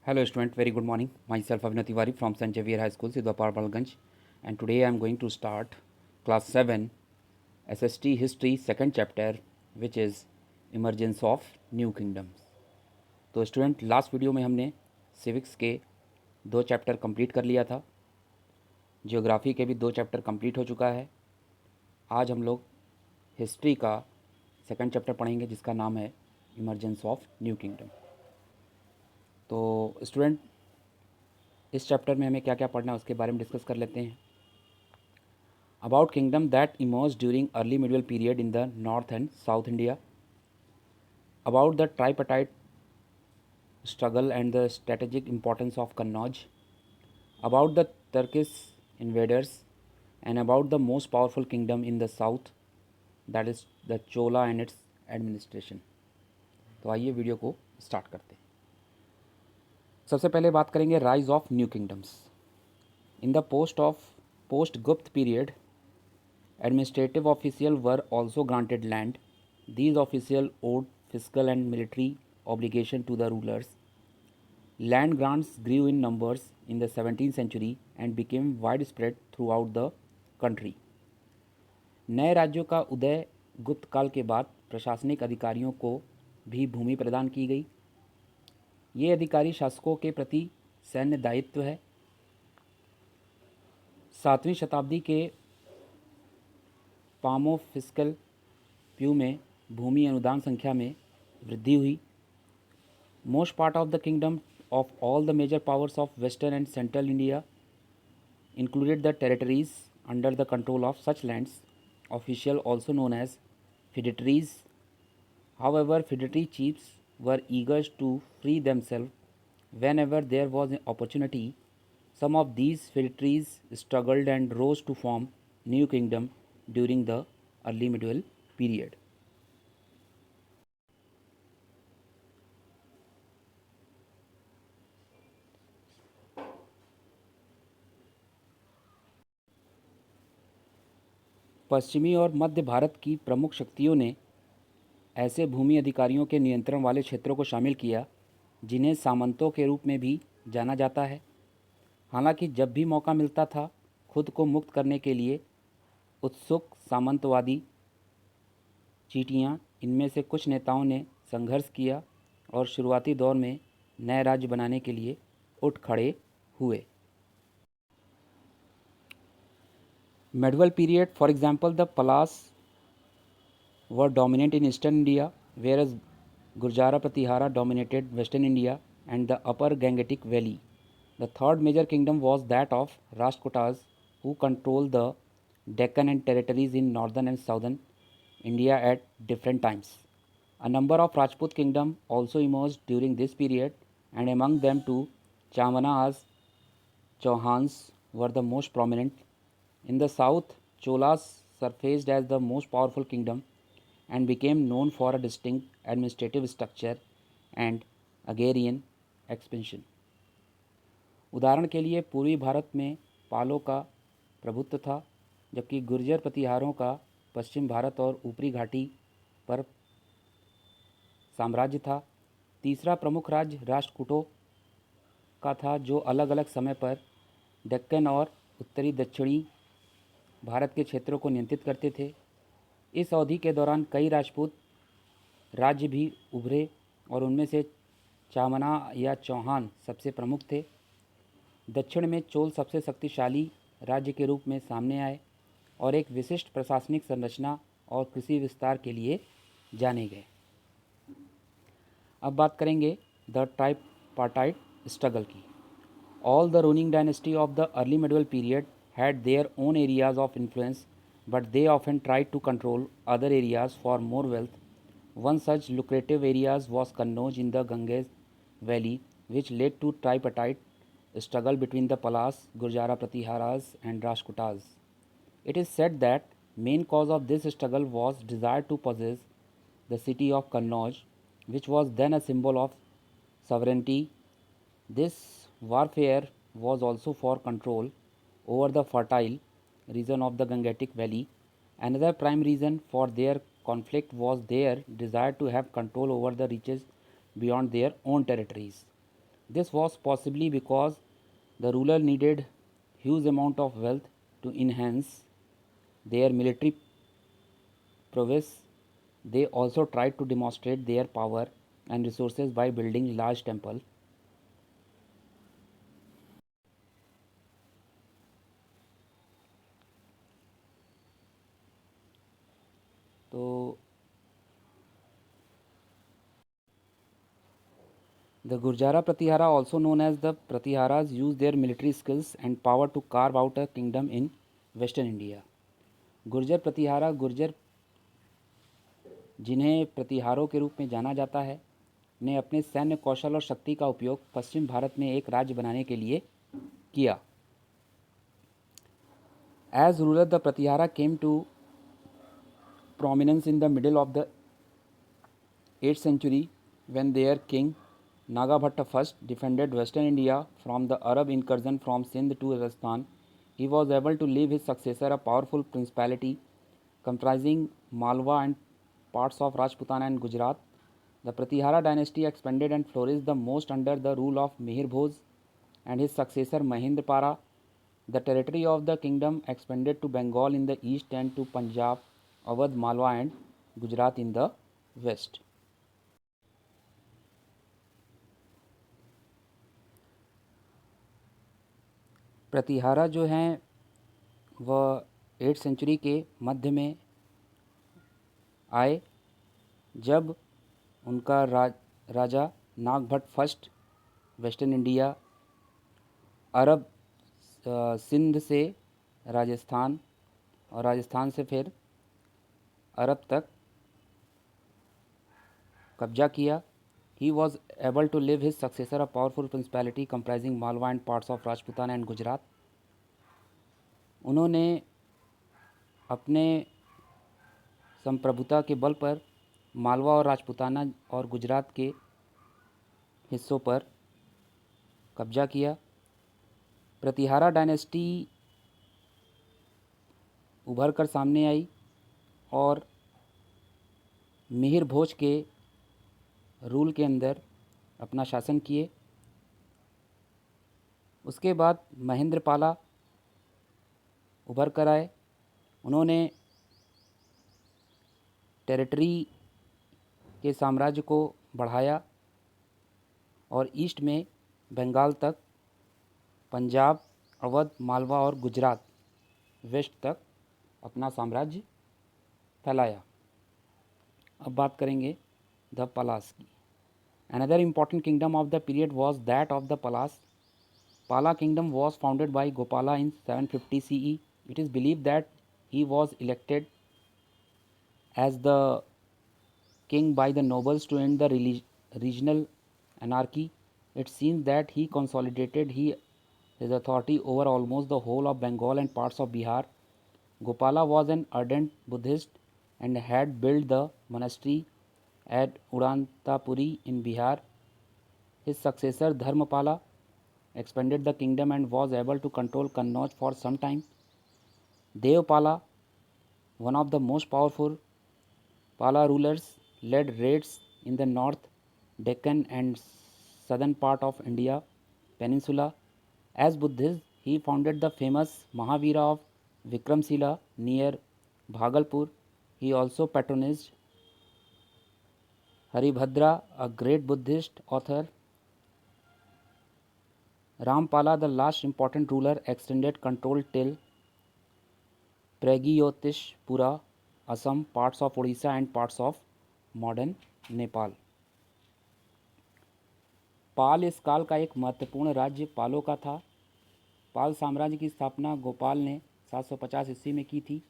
Hello student, very good morning. Myself Avinath Tiwari from St. Xavier High School, Sidwapar Balganj, and today I am going to start class 7 SST History second chapter, which is Emergence of New Kingdoms. तो student, last video में हमने civics के 2 chapter complete कर लिया था, geography के भी 2 chapter complete हो चुका है। आज हम लोग हिस्ट्री का सेकंड चैप्टर पढ़ेंगे जिसका नाम है इमरजेंस ऑफ न्यू किंगडम। तो स्टूडेंट, इस चैप्टर में हमें क्या क्या पढ़ना है उसके बारे में डिस्कस कर लेते हैं। About kingdom that emerge during early medieval period in the north and south India, about the tripartite struggle and the strategic importance of Kannauj, about the Turkish invaders, and about the most powerful kingdom in the south, that is the Chola and its administration। तो आइए video को start करते हैं। सबसे पहले बात करेंगे rise of new kingdoms. In the post गुप्त period, administrative officials were also granted land. These officials owed fiscal and military obligation to the rulers. Land grants grew in numbers in the 17th century and became widespread throughout the country. नए राज्यों का उदय गुप्त काल के बाद प्रशासनिक अधिकारियों को भी भूमि प्रदान की गई। ये अधिकारी शासकों के प्रति सैन्य दायित्व है। 7वीं शताब्दी के पामोफिस्कल प्यू में भूमि अनुदान संख्या में वृद्धि हुई। Most part of the kingdom of all the major powers of western and central India included the territories under the control of such lands, official also known as feudatories. However, feudatory chiefs were eager to free themselves whenever there was an opportunity. Some of these feudatories struggled and rose to form new kingdom during the early medieval period. पश्चिमी और मध्य भारत की प्रमुख शक्तियों ने ऐसे भूमि अधिकारियों के नियंत्रण वाले क्षेत्रों को शामिल किया जिन्हें सामंतों के रूप में भी जाना जाता है। हालांकि जब भी मौका मिलता था, खुद को मुक्त करने के लिए उत्सुक सामंतवादी चीटियाँ, इनमें से कुछ नेताओं ने संघर्ष किया और शुरुआती दौर में नए राज्य बनाने के लिए उठ खड़े हुए। Medieval period, for example, the Palas were dominant in eastern India, whereas Gurjara Pratihara dominated western India and the upper Gangetic Valley. The third major kingdom was that of Rashtrakutas, who controlled the Deccan and territories in northern and southern India at different times. A number of Rajput kingdoms also emerged during this period, and among them too, Chamanas, Chauhans were the most prominent. In the south, Cholas surfaced as the most powerful kingdom and became known for a distinct administrative structure and agrarian expansion. उदाहरण के लिए पूर्वी भारत में पालों का प्रभुत्व था, जबकि गुर्जर प्रतिहारों का पश्चिम भारत और ऊपरी घाटी पर साम्राज्य था। तीसरा प्रमुख राज्य राष्ट्रकूटों का था, जो अलग अलग समय पर दक्कन और उत्तरी दक्षिणी भारत के क्षेत्रों को नियंत्रित करते थे। इस अवधि के दौरान कई राजपूत राज्य भी उभरे और उनमें से चामना या चौहान सबसे प्रमुख थे। दक्षिण में चोल सबसे शक्तिशाली राज्य के रूप में सामने आए और एक विशिष्ट प्रशासनिक संरचना और कृषि विस्तार के लिए जाने गए। अब बात करेंगे द ट्राइपार्टाइट स्ट्रगल की। All the ruling dynasty of the early medieval period had their own areas of influence, but they often tried to control other areas for more wealth. One such lucrative area was Kannauj in the Ganges Valley, which led to tripartite struggle between the Palas, Gurjara Pratiharas, and Rashtrakutas. It is said that main cause of this struggle was desire to possess the city of Kannauj, which was then a symbol of sovereignty. This warfare was also for control over the fertile region of the Gangetic Valley. Another prime reason for their conflict was their desire to have control over the reaches beyond their own territories. This was possibly because the ruler needed huge amount of wealth to enhance their military prowess. They also tried to demonstrate their power and resources by building large temples. तो the Gurjara Pratihara, also known as the Pratiharas, used their military skills and power to carve out a kingdom in Western India. Gurjar Pratihara Gurjar, जिन्हें प्रतिहारों के रूप में जाना जाता है, ने अपने सैन्य कौशल और शक्ति का उपयोग पश्चिम भारत में एक राज्य बनाने के लिए किया. As ruler, the Pratihara came to prominence in the middle of the 8th century when their king Nagabhatta I defended Western India from the Arab incursion from Sindh to Rajasthan. He was able to leave his successor a powerful principality comprising Malwa and parts of Rajputana and Gujarat. The Pratihara dynasty expanded and flourished the most under the rule of Mihir Bhoj and his successor Mahendrapala. The territory of the kingdom expanded to Bengal in the east and to Punjab, Awadh, Malwa and Gujarat in the west. Pratihara जो हैं वह 8th century के मध्य में आए, जब उनका राजा Nagabhata first western India, अरब सिंध से राजस्थान और राजस्थान से फिर अरब तक कब्जा किया. He was able to leave his successor a powerful principality comprising Malwa and parts of Rajputana and Gujarat. उन्होंने अपने संप्रभुता के बल पर मालवा और राजपुताना और गुजरात के हिस्सों पर कब्जा किया. प्रतिहारा डायनेस्टी उभर कर सामने आई और मिहिर भोज के रूल के अंदर अपना शासन किए. उसके बाद महेंद्रपाला उभर कर आए. उन्होंने टेरिटरी के साम्राज्य को बढ़ाया और ईस्ट में बंगाल तक, पंजाब, अवध, मालवा और गुजरात वेस्ट तक अपना साम्राज्य फैलाया. अब बात करेंगे द पलास की. Another important kingdom of the period was that of the Palas. Pala kingdom was founded by Gopala in 750 CE. It is believed that he was elected as the king by the nobles to end the regional anarchy. It seems that he consolidated his authority over almost the whole of Bengal and parts of Bihar. Gopala was an ardent Buddhist and had built the monastery at Udantapuri in Bihar. His successor Dharmapala expanded the kingdom and was able to control Kannauj for some time. Devpala, one of the most powerful Pala rulers, led raids in the north, Deccan and southern part of India peninsula. As Buddhist, he founded the famous Mahavira of Vikramshila near Bhagalpur. He also patronized Haribhadra, a great Buddhist author. Rampala, the last important ruler, extended control till Pragyotishpura, Assam, parts of Odisha and parts of modern Nepal. पाल इस काल का एक महत्वपूर्ण राज्य पालों का था. पाल साम्राज्य की स्थापना गोपाल ने 750 ईस्वी में की थी.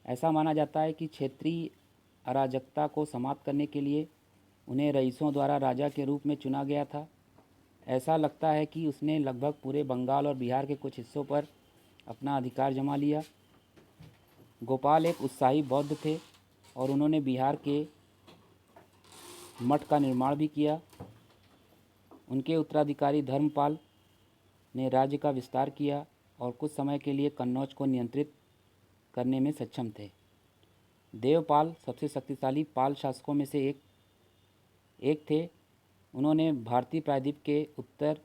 ऐसा माना जाता है कि क्षेत्रीय अराजकता को समाप्त करने के लिए उन्हें रईसों द्वारा राजा के रूप में चुना गया था. ऐसा लगता है कि उसने लगभग पूरे बंगाल और बिहार के कुछ हिस्सों पर अपना अधिकार जमा लिया. गोपाल एक उत्साही बौद्ध थे और उन्होंने बिहार के मठ का निर्माण भी किया. उनके उत्तराधिकारी धर्मपाल ने राज्य का विस्तार किया और कुछ समय के लिए कन्नौज को नियंत्रित करने में सक्षम थे. देवपाल सबसे शक्तिशाली पाल शासकों में से एक थे. उन्होंने भारतीय प्रायद्वीप के उत्तर,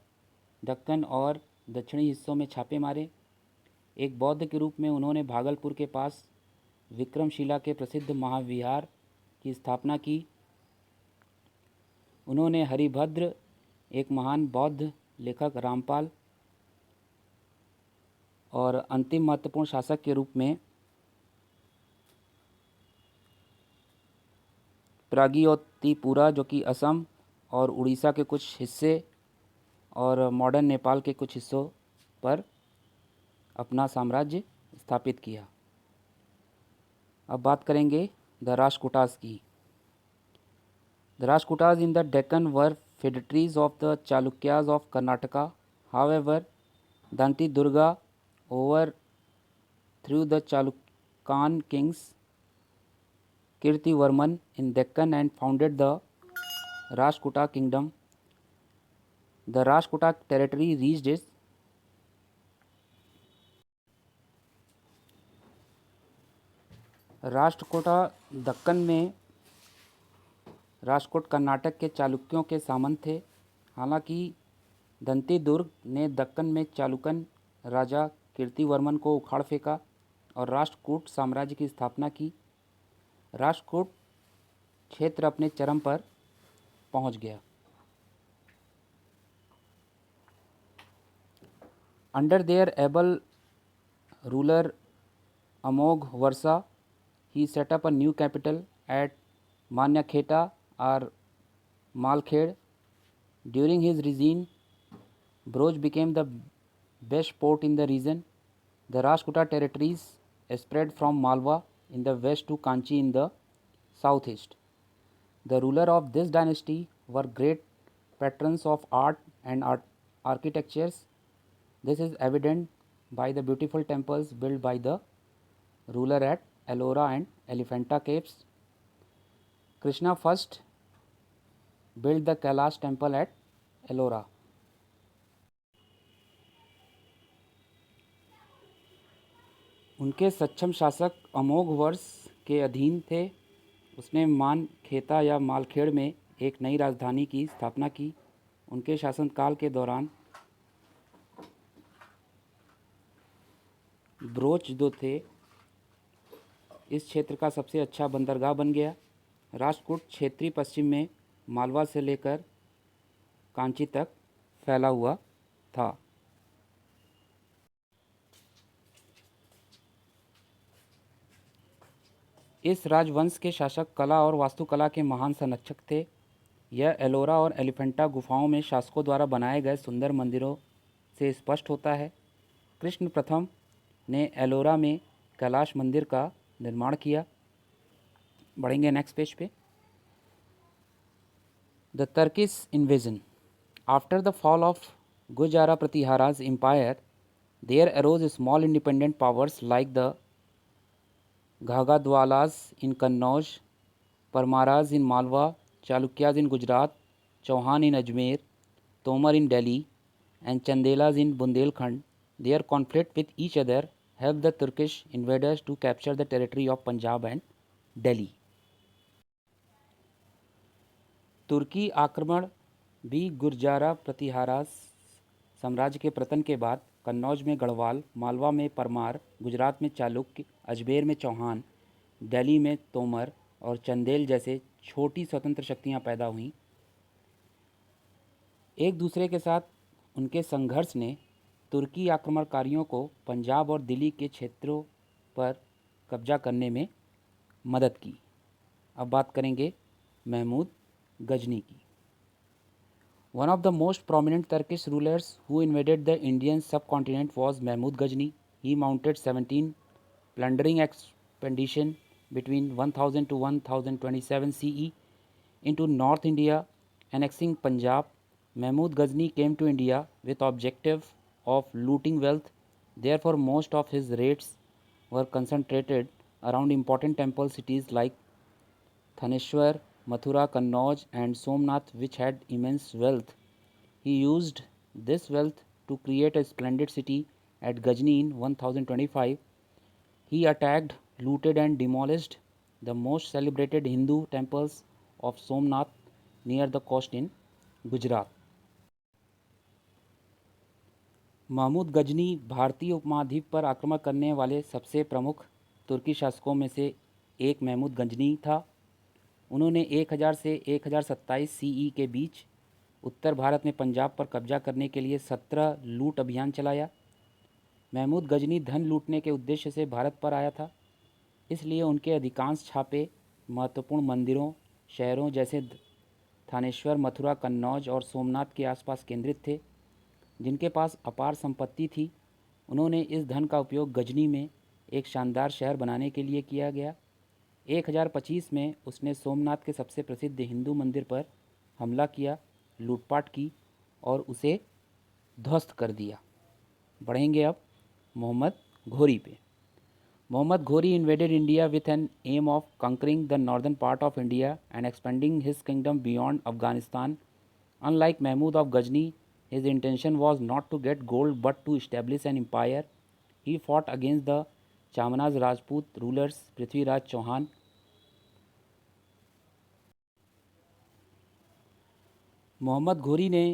दक्कन और दक्षिणी हिस्सों में छापे मारे। एक बौद्ध के रूप में उन्होंने भागलपुर के पास विक्रमशिला के प्रसिद्ध महाविहार की स्थापना की। उन्होंने हरिभद्र, एक महान बौद्ध लेखक रामपाल और अंतिम महत्वपूर्ण शासक के रूप में प्रागियोतिपुरा, जो कि असम और उड़ीसा के कुछ हिस्से और मॉडर्न नेपाल के कुछ हिस्सों पर अपना साम्राज्य स्थापित किया। अब बात करेंगे द राष्ट्रकूटास की। The Rashtrakutas in the Deccan were feudatories of the Chalukyas of Karnataka. However, Danti Durga overthrew the Chalukyan kings Kirtivarman in Deccan and founded the Rashtrakuta kingdom. The Rashtrakuta territory reached its Rashtrakuta Deccan में राष्ट्रकूट कर्नाटक के चालुक्यों के सामंत थे। हालांकि दंती दुर्ग ने दक्कन में चालुक्यन राजा कीर्तिवर्मन को उखाड़ फेंका और राष्ट्रकूट साम्राज्य की स्थापना की। राष्ट्रकूट क्षेत्र अपने चरम पर पहुंच गया। Under their able ruler Amogh Varsha, he set up a new capital at Manyakheta or Malkhed. During his reign, Broj became the best port in the region. The Rashtrakuta territories spread from Malwa in the west to Kanchi in the southeast. The ruler of this dynasty were great patrons of art and architectures. This is evident by the beautiful temples built by the ruler at Ellora and Elephanta caves. Krishna first built the Kailash temple at Ellora. उनके सक्षम शासक अमोघ वर्ष के अधीन थे। उसने मानखेता या मालखेड़ में एक नई राजधानी की स्थापना की। उनके शासनकाल के दौरान ब्रोच जो थे इस क्षेत्र का सबसे अच्छा बंदरगाह बन गया। राष्ट्रकूट क्षेत्रीय पश्चिम में मालवा से लेकर कांची तक फैला हुआ था। इस राजवंश के शासक कला और वास्तुकला के महान संरक्षक थे। यह एलोरा और एलिफेंटा गुफाओं में शासकों द्वारा बनाए गए सुंदर मंदिरों से स्पष्ट होता है। कृष्ण प्रथम ने एलोरा में कैलाश मंदिर का निर्माण किया। बढ़ेंगे नेक्स्ट पेज पे। The Turkish invasion. After the fall of Gurjara Pratiharas empire, there arose small independent powers like the Gahadavalas in Kannauj, Paramaras in Malwa, Chalukyas in Gujarat, Chauhan in Ajmer, Tomar in Delhi and Chandelas in Bundelkhand. Their conflict with each other helped the Turkish invaders to capture the territory of Punjab and Delhi. तुर्की आक्रमण भी गुर्जारा प्रतिहारा साम्राज्य के पतन के बाद कन्नौज में गढ़वाल, मालवा में परमार, गुजरात में चालुक्य, अजमेर में चौहान, दिल्ली में तोमर और चंदेल जैसे छोटी स्वतंत्र शक्तियां पैदा हुईं। एक दूसरे के साथ उनके संघर्ष ने तुर्की आक्रमणकारियों को पंजाब और दिल्ली के क्षेत्रों पर कब्जा करने में मदद की। अब बात करेंगे महमूद गजनी की। One of the most prominent Turkish rulers who invaded the Indian subcontinent was Mahmud Ghazni. He mounted 17 plundering expedition between 1000 to 1027 CE into North India, annexing Punjab. Mahmud Ghazni came to India with objective of looting wealth. Therefore, most of his raids were concentrated around important temple cities like Thaneshwar, Mathura, Kannauj and Somnath, which had immense wealth. He used this wealth to create a splendid city at Ghazni in 1025. He attacked, looted and demolished the most celebrated Hindu temples of Somnath near the coast in Gujarat. Mahmud Ghazni भारतीय उपमहाद्वीप पर आक्रमण करने वाले सबसे प्रमुख तुर्की शासकों में से एक महमूद गजनी था। उन्होंने 1000 से 1027 सीई के बीच उत्तर भारत में पंजाब पर कब्जा करने के लिए 17 लूट अभियान चलाया। महमूद गजनी धन लूटने के उद्देश्य से भारत पर आया था, इसलिए उनके अधिकांश छापे महत्वपूर्ण मंदिरों, शहरों जैसे थानेश्वर, मथुरा, कन्नौज और सोमनाथ के आसपास केंद्रित थे, जिनके पास अपार संपत्ति थी। उन्होंने इस धन का उपयोग गजनी में एक शानदार शहर बनाने के लिए किया गया। 1025 में उसने सोमनाथ के सबसे प्रसिद्ध हिंदू मंदिर पर हमला किया, लूटपाट की और उसे ध्वस्त कर दिया। बढ़ेंगे अब मोहम्मद घोरी पे। Muhammad Ghori invaded India with an aim of conquering the northern part of India and expanding his kingdom beyond Afghanistan. Unlike Mahmud of Ghazni, his intention was not to get gold but to establish an empire. He fought against the Chamanaz Rajput rulers Prithviraj Chauhan. Mohammad घोरी ने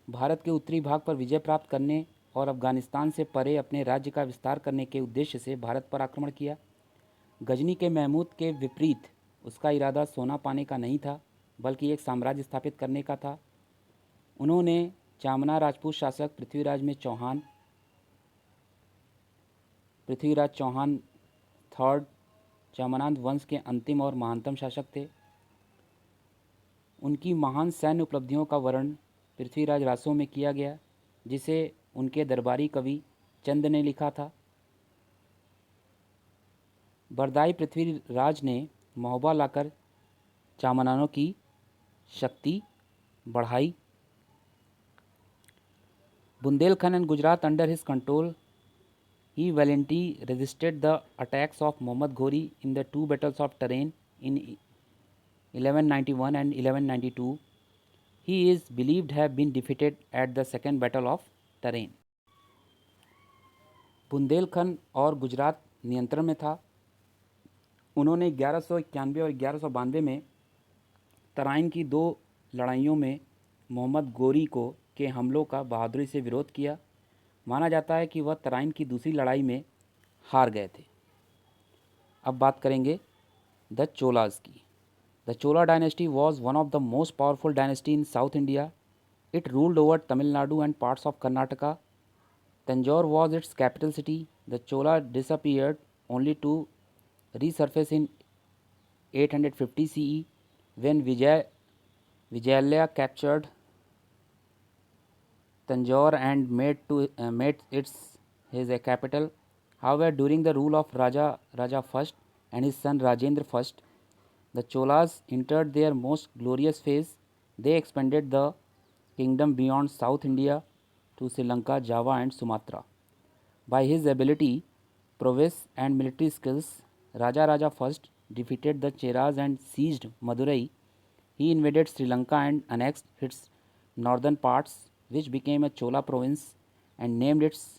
भारत के उत्तरी भाग पर विजय प्राप्त करने और अफगानिस्तान से परे अपने राज्य का विस्तार करने के उद्देश्य से भारत पर आक्रमण किया। गजनी के महमूद के विपरीत उसका इरादा सोना पाने का नहीं था, बल्कि एक साम्राज्य स्थापित करने का था। उन्होंने चामना राजपूत शासक पृथ्वीराज चौहान थर्ड चामनांद वंश के अंतिम और महानतम शासक थे। उनकी महान सैन्य उपलब्धियों का वर्णन पृथ्वीराज रासों में किया गया, जिसे उनके दरबारी कवि चंद ने लिखा था। बरदाई पृथ्वीराज ने महोबा लाकर चामनानों की शक्ति बढ़ाई। Bundelkhand and Gujarat under his control, he valiantly resisted the attacks of Muhammad Ghori in the two battles of Tarain in 1191 and 1192. He is believed to have been defeated at the second battle of Tarain. Bundelkhand और गुजरात नियंत्रण में था। उन्होंने 1191 और 1192 में तराइन की दो लड़ाइयों में मोहम्मद गोरी के हमलों का बहादुरी से विरोध किया। माना जाता है कि वह तराइन की दूसरी लड़ाई में हार गए थे। अब बात करेंगे द चोलाज की। The Chola dynasty was one of the most powerful dynasty in south India. It ruled over Tamil Nadu and parts of Karnataka. Tanjore was its capital city. The Chola disappeared only to resurface in 850 CE when Vijayalaya captured Tanjore and made his capital. However, during the rule of Raja I and his son Rajendra I, the Cholas entered their most glorious phase. They expanded the kingdom beyond South India to Sri Lanka, Java and Sumatra. By his ability, prowess and military skills, Raja I defeated the Cheras and seized Madurai. He invaded Sri Lanka and annexed its northern parts, which became a Chola province, and named its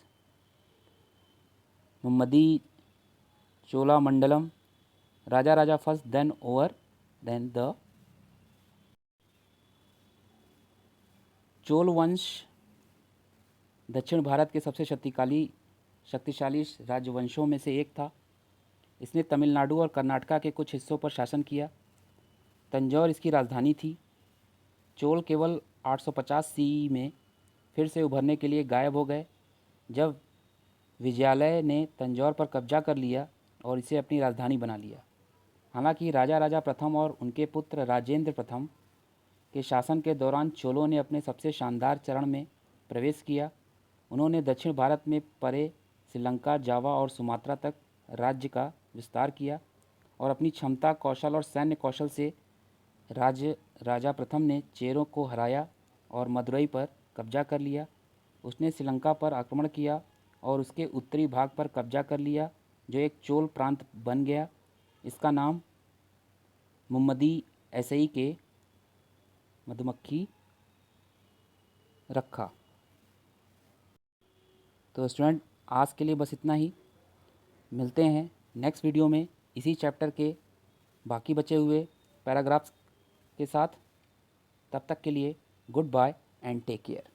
Mummadi Chola Mandalam. Raja I then the Chola वंश दक्षिण भारत के सबसे शक्तिशाली राजवंशों में से एक था। इसने तमिलनाडु और कर्नाटका के कुछ हिस्सों पर शासन किया। तंजौर इसकी राजधानी थी। चोल केवल 850 सीई में फिर से उभरने के लिए गायब हो गए, जब विजयालय ने तंजौर पर कब्जा कर लिया और इसे अपनी राजधानी बना लिया। हालांकि राजा प्रथम और उनके पुत्र राजेंद्र प्रथम के शासन के दौरान चोलों ने अपने सबसे शानदार चरण में प्रवेश किया। उन्होंने दक्षिण भारत में परे श्रीलंका, जावा और सुमात्रा तक राज्य का विस्तार किया और अपनी क्षमता, कौशल और सैन्य कौशल से राजा प्रथम ने चेरों को हराया और मदुरई पर कब्जा कर लिया। उसने श्रीलंका पर आक्रमण किया और उसके उत्तरी भाग पर कब्जा कर लिया, जो एक चोल प्रांत बन गया। इसका नाम मुम्मदी एसई के मधुमक्खी रखा। तो स्टूडेंट, आज के लिए बस इतना ही। मिलते हैं नेक्स्ट वीडियो में इसी चैप्टर के बाकी बचे हुए पैराग्राफ्स के साथ। तब तक के लिए Goodbye and take care.